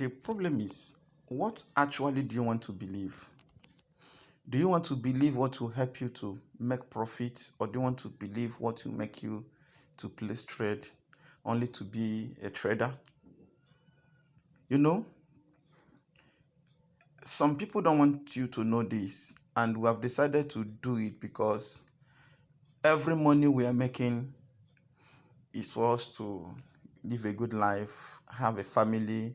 the problem is, what actually do you want to believe? Do you want to believe what will help you to make profit, or do you want to believe what will make you to place trade only to be a trader? You know, some people don't want you to know this, and we have decided to do it because every money we are making is for us to live a good life, have a family,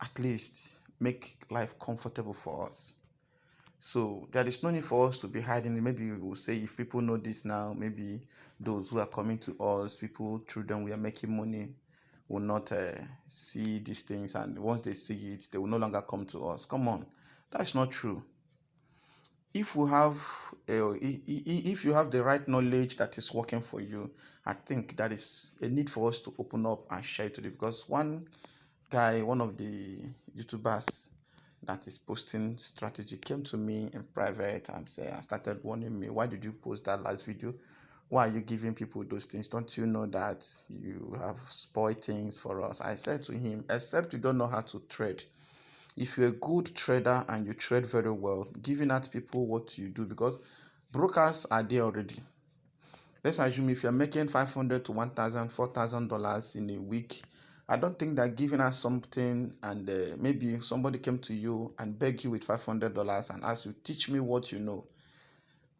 at least make life comfortable for us. So there is no need for us to be hiding. Maybe we will say, if people know this now, maybe those who are coming to us, people through them we are making money, will not see these things, and once they see it, they will no longer come to us. Come on, that's not true. If we have if you have the right knowledge that is working for you, I think that is a need for us to open up and share it today. Because one of the YouTubers that is posting strategy came to me in private and started warning me, why did you post that last video? Why are you giving people those things? Don't you know that you have spoiled things for us? I said to him, except you don't know how to trade. If you're a good trader and you trade very well, giving out people what you do, because brokers are there already. Let's assume if you're making $500 to $1,000, $4,000 in a week, I don't think that giving us something, and maybe somebody came to you and begged you with $500 and asked you, teach me what you know,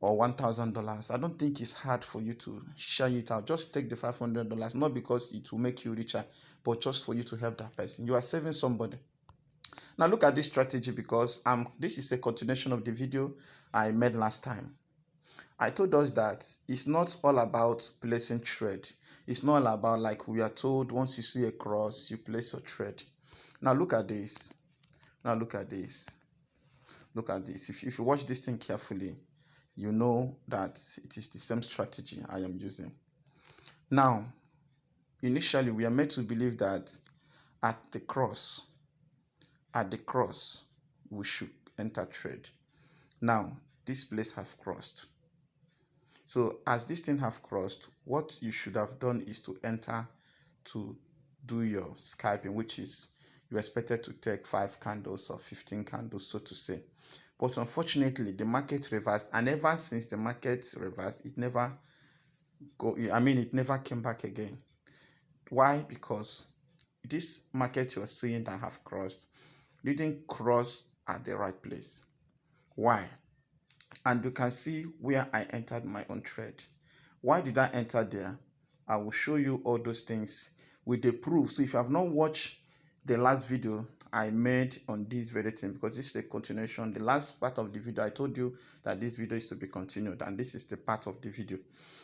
or $1,000. I don't think it's hard for you to share it out. Just take the $500, not because it will make you richer, but just for you to help that person. You are saving somebody. Now look at this strategy, because this is a continuation of the video I made last time. I told us that it's not all about placing trade. It's not all about, like we are told, once you see a cross, you place your trade. Now look at this. Now look at this. Look at this. If you watch this thing carefully, you know that it is the same strategy I am using. Now, initially, we are made to believe that at the cross, we should enter trade. Now, this place has crossed. So as this thing have crossed, what you should have done is to enter to do your scalping, which is you expected to take 5 candles or 15 candles, so to say. But unfortunately, the market reversed, and ever since the market reversed, it never came back again. Why? Because this market you're seeing that have crossed didn't cross at the right place. Why? And you can see where I entered my own trade. Why did I enter there? I will show you all those things with the proof. So if you have not watched the last video I made on this very thing, because this is a continuation, the last part of the video I told you that this video is to be continued, and this is the part of the video.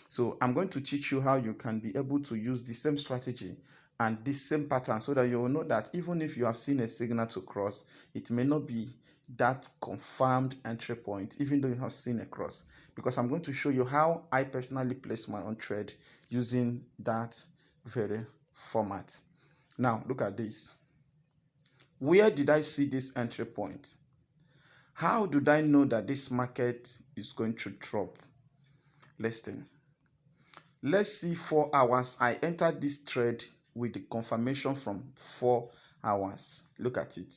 So I'm going to teach you how you can be able to use the same strategy and this same pattern, so that you will know that even if you have seen a signal to cross, it may not be that confirmed entry point, even though you have seen a cross, because I'm going to show you how I personally place my own trade using that very format. Now look at this. Where did I see this entry point? How did I know that this market is going to drop? Listen. Let's see 4 hours. I entered this trade with the confirmation from 4 hours. Look at it.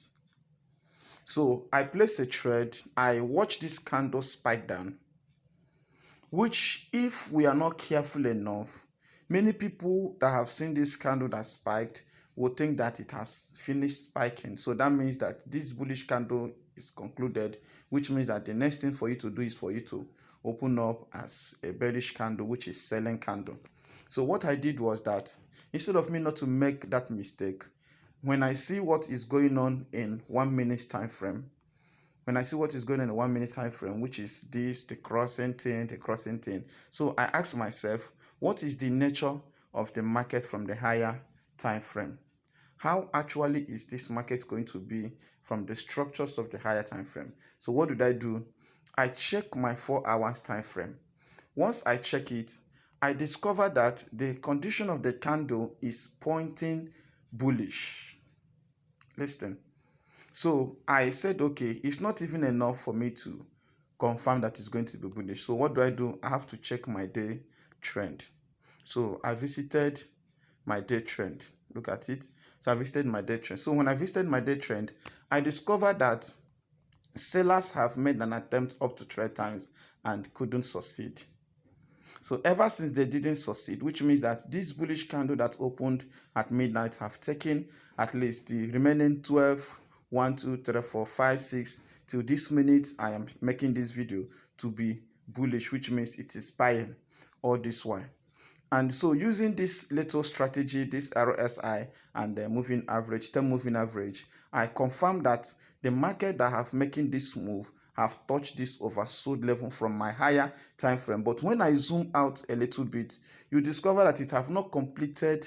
So I place a trade. I watch this candle spike down, which, if we are not careful enough, many people that have seen this candle that spiked will think that it has finished spiking. So that means that this bullish candle is concluded, which means that the next thing for you to do is for you to open up as a bearish candle, which is selling candle. So what I did was that, instead of me not to make that mistake, when I see what is going on in 1 minute time frame, when I see what is going on in 1 minute time frame, which is this, the crossing thing. So I ask myself, what is the nature of the market from the higher time frame? How actually is this market going to be from the structures of the higher time frame? So what did I do? I check my 4 hours time frame. Once I check it, I discover that the condition of the candle is pointing bullish. Listen. So I said, okay, it's not even enough for me to confirm that it's going to be bullish. So what do? I have to check my day trend. So I visited my day trend. Look at it. So I visited my day trend. So when I visited my day trend, I discovered that sellers have made an attempt up to 3 times and couldn't succeed. So ever since they didn't succeed, which means that this bullish candle that opened at midnight have taken at least the remaining 12, 1, 2, 3, 4, 5, 6 till this minute I am making this video to be bullish, which means it is buying all this while. And so using this little strategy, this RSI and the moving average, 10 moving average, I confirm that the market that have making this move have touched this oversold level from my higher time frame. But when I zoom out a little bit, you discover that it have not completed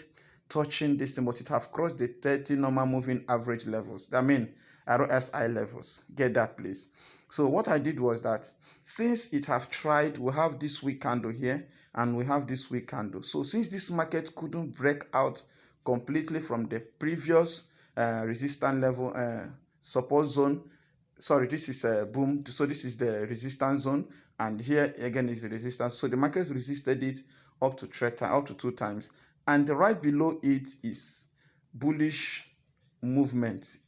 touching this thing, but it have crossed the 30 normal moving average levels. I mean RSI levels. Get that, please. So what I did was that since it have tried, we have this weak candle here and we have this weak candle. So since this market couldn't break out completely from the previous resistance level, support zone, sorry, this is a boom, so this is the resistance zone, and here again is the resistance. So the market resisted it up to 2 times, and right below it is bullish movement.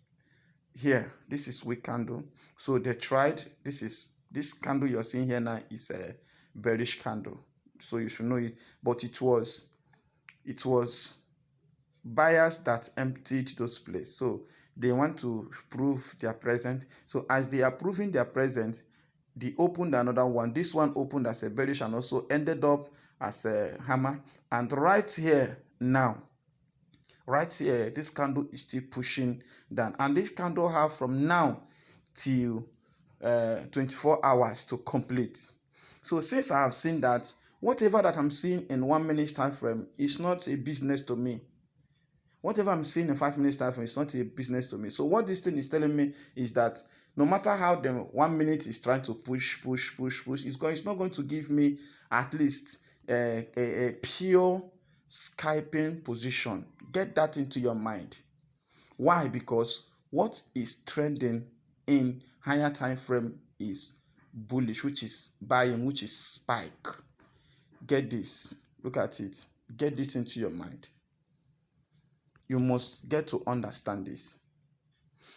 Here, this is weak candle. So they tried, this candle you're seeing here now is a bearish candle, so you should know it. But it was buyers that emptied those places, so they want to prove their presence. So as they are proving their presence, they opened another one. This one opened as a bearish and also ended up as a hammer. And right here now, right here, this candle is still pushing down, and this candle have from now till 24 hours to complete. So since I have seen that whatever that I'm seeing in 1 minute time frame is not a business to me, whatever I'm seeing in 5 minutes time frame is not a business to me. So what this thing is telling me is that no matter how the 1 minute is trying to push, it's not going to give me at least a pure scalping position. Get that into your mind. Why? Because what is trending in higher time frame is bullish, which is buying, which is spike. Get this. Look at it. Get this into your mind. You must get to understand this.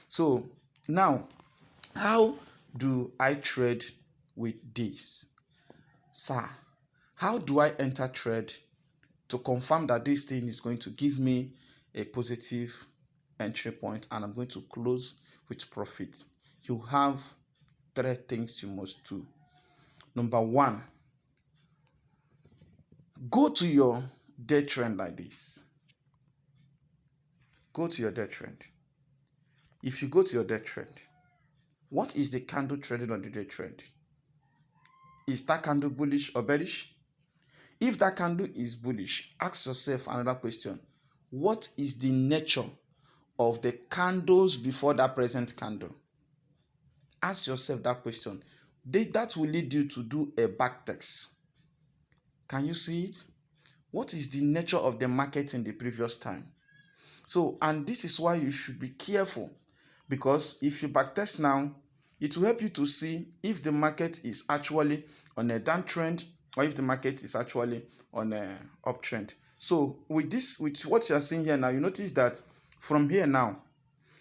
So now, how do I trade with this? Sir, how do I enter trade to confirm that this thing is going to give me a positive entry point and I'm going to close with profit? You have 3 things you must do. Number 1, go to your day trend like this. Go to your day trend. If you go to your day trend, what is the candle trading on the day trend? Is that candle bullish or bearish? If that candle is bullish, ask yourself another question. What is the nature of the candles before that present candle? Ask yourself that question. That will lead you to do a backtest. Can you see it? What is the nature of the market in the previous time? So, and this is why you should be careful, because if you backtest now, it will help you to see if the market is actually on a downtrend or if the market is actually on a uptrend. So with what you are seeing here now, you notice that from here now,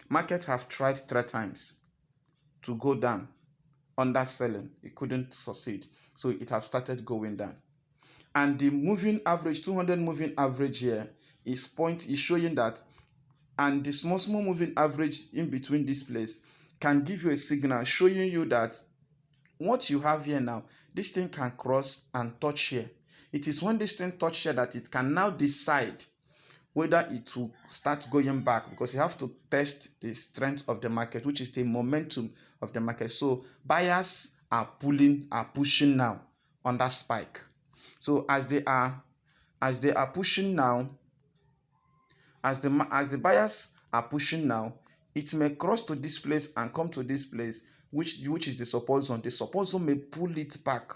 markets have tried 3 times to go down under selling. It couldn't succeed, so it have started going down. And the moving average, 200 moving average here is showing that, and the small moving average in between this place can give you a signal showing you that what you have here now, this thing can cross and touch here. It is when this thing touch here that it can now decide whether it will start going back, because you have to test the strength of the market, which is the momentum of the market. So buyers are pushing now on that spike. So as they are pushing now, as the buyers are pushing now, it may cross to this place and come to this place, which is the support zone. The support zone may pull it back.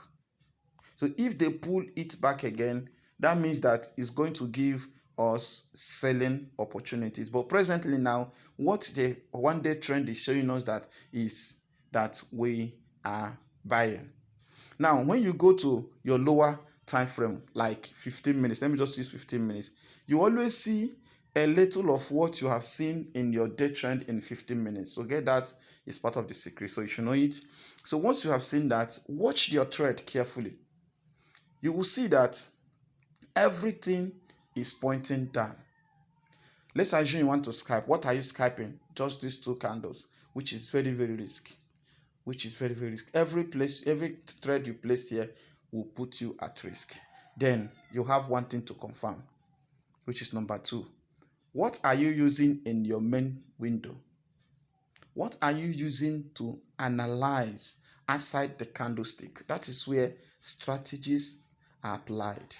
So if they pull it back again, that means that it's going to give us selling opportunities. But presently now, what the 1-day trend is showing us that is that we are buying. Now, when you go to your lower time frame, like 15 minutes, let me just use 15 minutes, you always see a little of what you have seen in your day trend in 15 minutes. So get that is part of the secret. So you should know it. So once you have seen that, watch your trend carefully. You will see that everything is pointing down. Let's assume you want to Skype. What are you Skyping? Just these two candles, which is very, very risky. Every thread you place here will put you at risk. Then you have one thing to confirm, which is number 2. What are you using in your main window? What are you using to analyze outside the candlestick? That is where strategies are applied.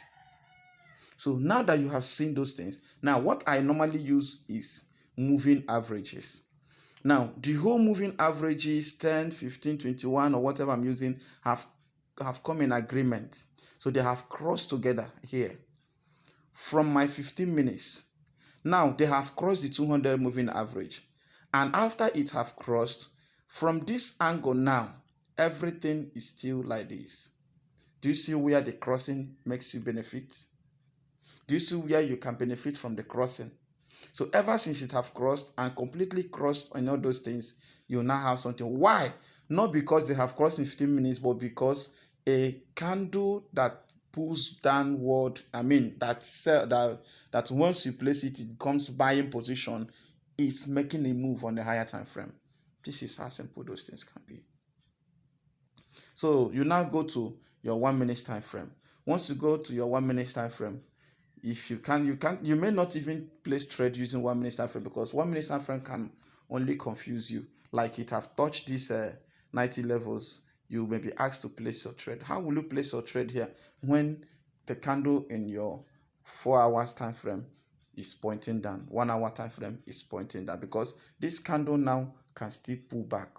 So now that you have seen those things, now what I normally use is moving averages. Now, the whole moving averages, 10, 15, 21, or whatever I'm using, have come in agreement. So they have crossed together here from my 15 minutes. Now, they have crossed the 200 moving average. And after it have crossed, from this angle now, everything is still like this. Do you see where the crossing makes you benefit? Do you see where you can benefit from the crossing? So ever since it have crossed and completely crossed on all those things, you now have something. Why? Not because they have crossed in 15 minutes, but because a candle that pulls downward, that once you place it, it becomes buying position, is making a move on the higher time frame. This is how simple those things can be. So you now go to your 1 minute time frame. Once you go to your 1 minute time frame, if you may not even place trade using 1 minute time frame, because 1 minute time frame can only confuse you. Like it have touched these 90 levels, you may be asked to place your trade. How will you place your trade here when the candle in your 4 hours time frame is pointing down, 1 hour time frame is pointing down? Because this candle now can still pull back.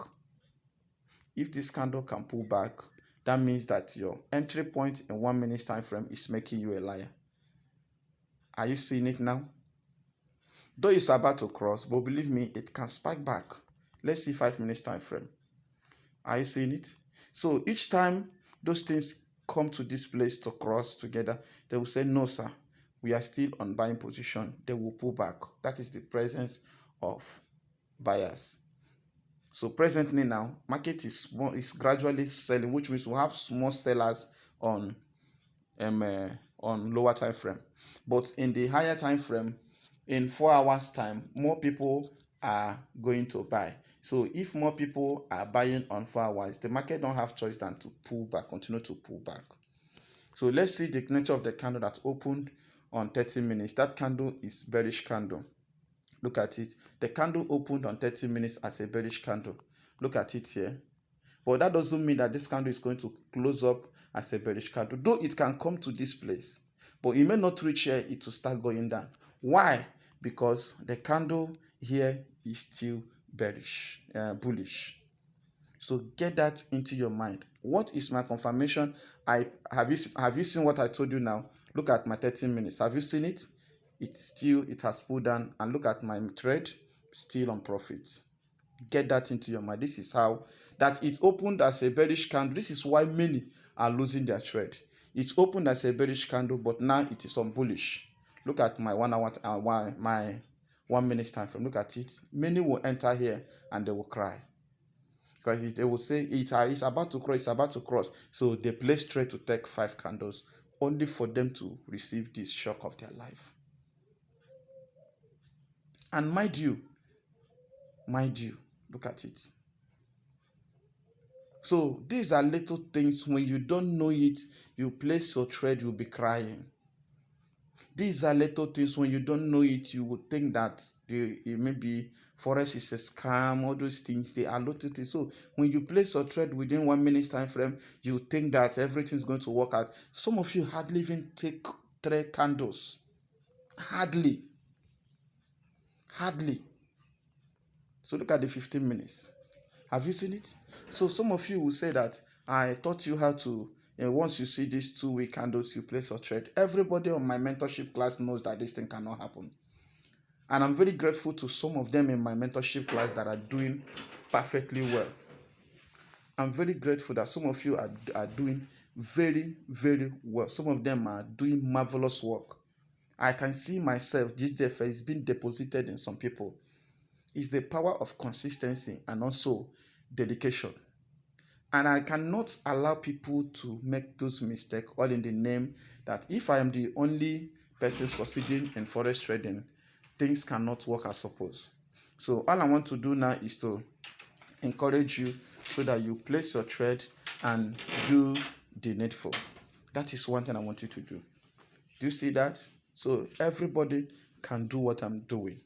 If this candle can pull back, that means that your entry point in 1 minute time frame is making you a liar. Are you seeing it now? Though it's about to cross, but believe me, it can spike back. Let's see 5 minutes time frame. Are you seeing it? So each time those things come to this place to cross together, they will say, no, sir, we are still on buying position. They will pull back. That is the presence of buyers. So presently now, market is gradually selling, which means we have small sellers on lower time frame. But in the higher time frame, in 4 hours time, more people are going to buy. So if more people are buying on 4 hours, the market don't have choice than to pull back, continue to pull back. So let's see the nature of the candle that opened on 30 minutes. That candle is bearish candle. Look at it. The candle opened on 30 minutes as a bearish candle. Look at it here. But that doesn't mean that this candle is going to close up as a bearish candle. Though it can come to this place, but it may not reach here, it will start going down. Why? Because the candle here is still bearish, bullish. So get that into your mind. What is my confirmation? Have you seen what I told you now? Look at my 13 minutes. Have you seen it? It has pulled down, and look at my trade, still on profit. Get that into your mind. This is how that it opened as a bearish candle. This is why many are losing their trade. It opened as a bearish candle, but now it is on bullish. Look at my 1 hour, my 1 minute time frame. Look at it. Many will enter here and they will cry, because they will say it's about to cross. It's about to cross. So they place trade to take 5 candles, only for them to receive this shock of their life. And mind you, look at it. So these are little things. When you don't know it, you place your trade, you'll be crying. These are little things. When you don't know it, you would think that maybe forex is a scam. All those things, they are little things. So when you place your trade within 1 minute time frame, you think that everything is going to work out. Some of you hardly even take 3 candles. Hardly. So look at the 15 minutes. Have you seen it? So some of you will say that I taught you how to, once you see these 2-week candles, you place your trade. Everybody on my mentorship class knows that this thing cannot happen. And I'm very grateful to some of them in my mentorship class that are doing perfectly well. I'm very grateful that some of you are doing very, very well. Some of them are doing marvelous work. I can see myself, GGFS is being deposited in some people. It's the power of consistency and also dedication. And I cannot allow people to make those mistakes all in the name that if I am the only person succeeding in forex trading, things cannot work as supposed. So all I want to do now is to encourage you so that you place your trade and do the needful. That is one thing I want you to do. Do you see that? So everybody can do what I'm doing.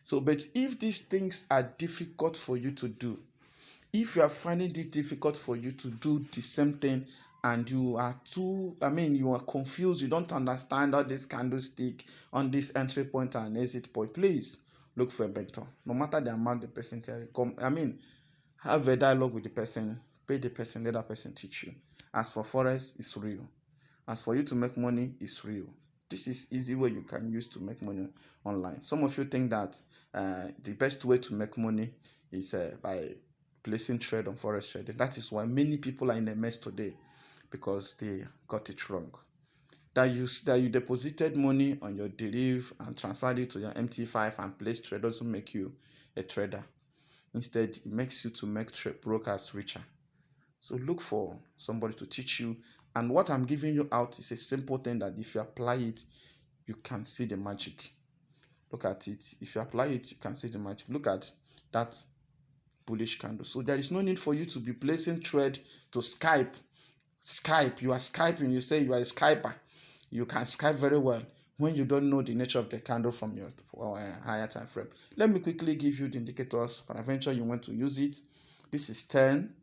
So, but if these things are difficult for you to do, if you are finding it difficult for you to do the same thing and you are you are confused, you don't understand all this candlestick on this entry point and exit point, please look for a mentor. No matter the amount the person tell you, have a dialogue with the person, pay the person, let that person teach you. As for forex, it's real. As for you to make money, it's real. This is easy way you can use to make money online. Some of you think that the best way to make money is by placing trade on forex trading. That is why many people are in a mess today, because they got it wrong. That you deposited money on your deriv and transferred it to your MT5 and placed trade doesn't make you a trader. Instead, it makes you to make brokers richer. So look for somebody to teach you. And what I'm giving you out is a simple thing that if you apply it, you can see the magic. Look at it. If you apply it, you can see the magic. Look at that bullish candle. So there is no need for you to be placing trade to Skype. You are Skyping. You say you are a Skyper. You can Skype very well when you don't know the nature of the candle from your higher time frame. Let me quickly give you the indicators. Peradventure you want to use it. This is 10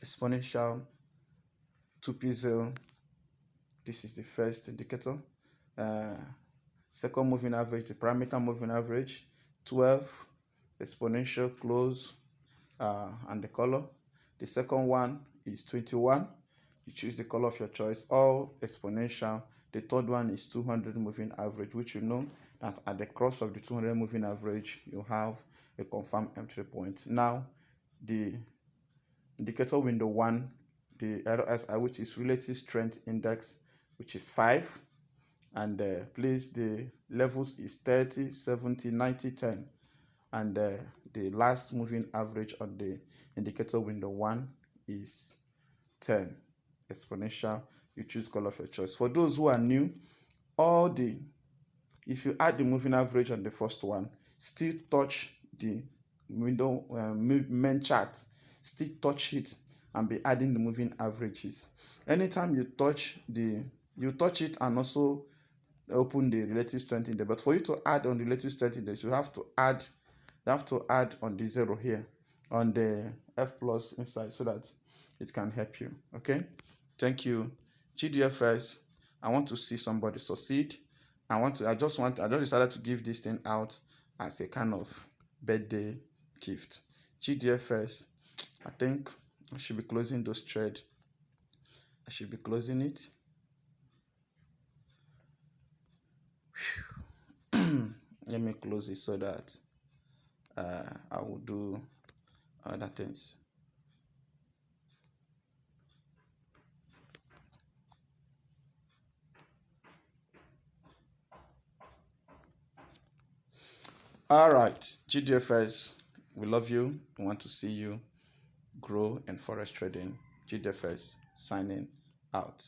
exponential 2p0. This is the first indicator. Second moving average, the parameter moving average, 12 exponential close, and the color. The second one is 21. You choose the color of your choice, all exponential. The third one is 200 moving average, which you know that at the cross of the 200 moving average, you have a confirmed entry point. Now, the indicator window 1, the RSI, which is relative strength index, which is 5, and please the levels is 30, 70, 90, 10, and the last moving average on the indicator window 1 is 10 exponential. You choose color of your choice. For those who are new, if you add the moving average on the first one, still touch the window movement chart, still touch it and be adding the moving averages. Anytime you touch it and also open the relative strength index. But for you to add on the relative strength index, you have to add on the 0 here on the F plus inside, so that it can help you. Okay, thank you. GDFS, I want to see somebody succeed. I just decided to give this thing out as a kind of birthday gift. GDFS, I think I should be closing those trades. I should be closing it. Let me close it so that I will do other things. All right, GDFS, we love you. We want to see you grow in forex trading. GDFS signing out.